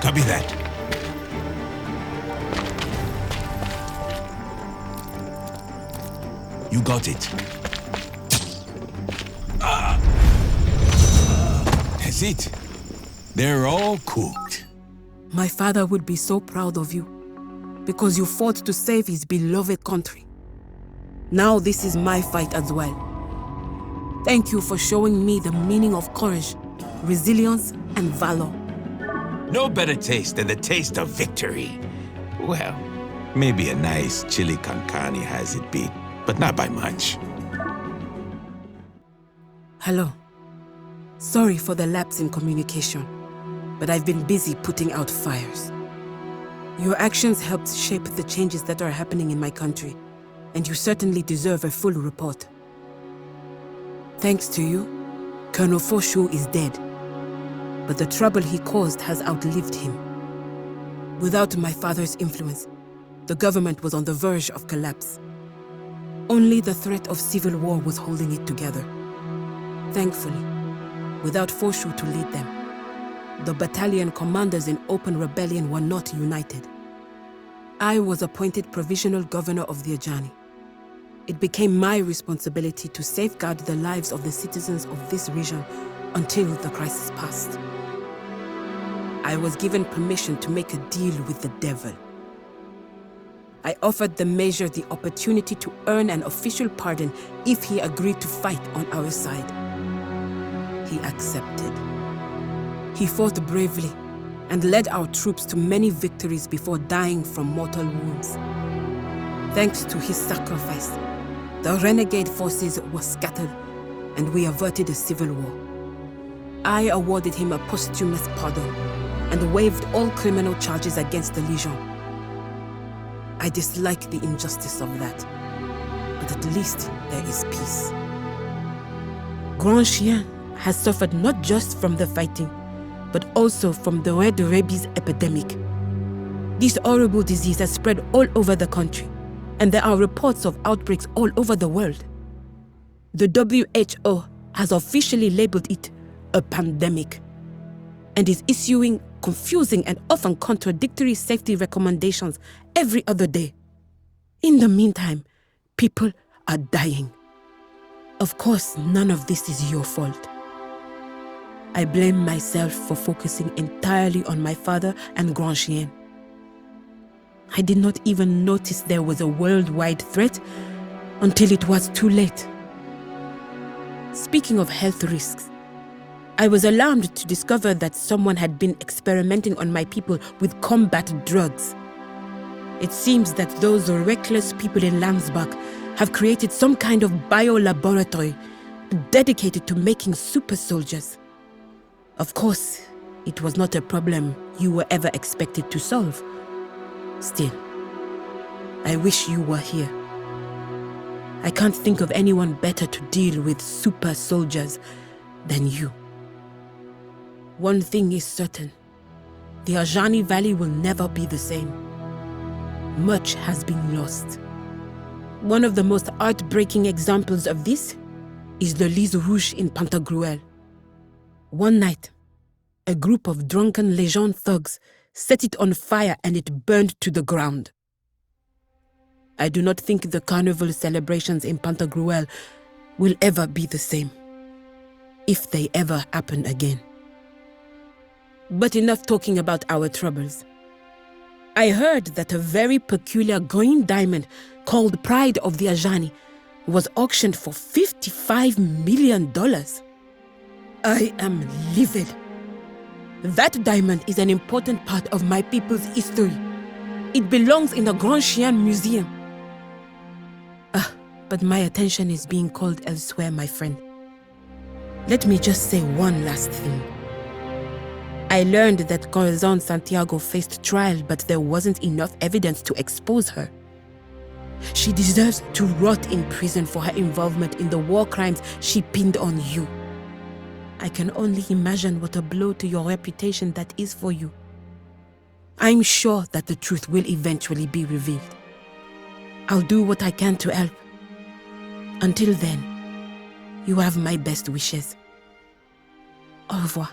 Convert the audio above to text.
Copy that. You got it. That's it. They're all cooked. My father would be so proud of you, because you fought to save his beloved country. Now this is my fight as well. Thank you for showing me the meaning of courage, resilience, and valor. No better taste than the taste of victory. Well, maybe a nice chili con carne has it beat, but not by much. Hello. Sorry for the lapse in communication, but I've been busy putting out fires. Your actions helped shape the changes that are happening in my country, and you certainly deserve a full report. Thanks to you, Colonel Foshu is dead, but the trouble he caused has outlived him. Without my father's influence, the government was on the verge of collapse. Only the threat of civil war was holding it together. Thankfully, without Foshu to lead them, the battalion commanders in open rebellion were not united. I was appointed provisional governor of the Ajani. It became my responsibility to safeguard the lives of the citizens of this region until the crisis passed. I was given permission to make a deal with the devil. I offered the Major the opportunity to earn an official pardon if he agreed to fight on our side. He accepted. He fought bravely and led our troops to many victories before dying from mortal wounds. Thanks to his sacrifice, the renegade forces were scattered and we averted a civil war. I awarded him a posthumous pardon and waived all criminal charges against the Legion. I dislike the injustice of that, but at least there is peace. Grand Chien has suffered not just from the fighting, but also from the red rabies epidemic. This horrible disease has spread all over the country, and there are reports of outbreaks all over the world. The WHO has officially labeled it a pandemic and is issuing confusing and often contradictory safety recommendations every other day. In the meantime, people are dying. Of course, none of this is your fault. I blame myself for focusing entirely on my father and Grand Chien. I did not even notice there was a worldwide threat until it was too late. Speaking of health risks, I was alarmed to discover that someone had been experimenting on my people with combat drugs. It seems that those reckless people in Landsbach have created some kind of biolaboratory dedicated to making super soldiers. Of course, it was not a problem you were ever expected to solve. Still, I wish you were here. I can't think of anyone better to deal with super soldiers than you. One thing is certain. The Ajani Valley will never be the same. Much has been lost. One of the most heartbreaking examples of this is the Lys Rouge in Pantagruel. One night, a group of drunken Legion thugs set it on fire and it burned to the ground. I do not think the carnival celebrations in Pantagruel will ever be the same, if they ever happen again. But enough talking about our troubles. I heard that a very peculiar green diamond called Pride of the Ajani was auctioned for $55 million. I am livid. That diamond is an important part of my people's history. It belongs in the Grand Chien Museum. But my attention is being called elsewhere, my friend. Let me just say one last thing. I learned that Corazon Santiago faced trial, but there wasn't enough evidence to expose her. She deserves to rot in prison for her involvement in the war crimes she pinned on you. I can only imagine what a blow to your reputation that is for you. I'm sure that the truth will eventually be revealed. I'll do what I can to help. Until then, you have my best wishes. Au revoir.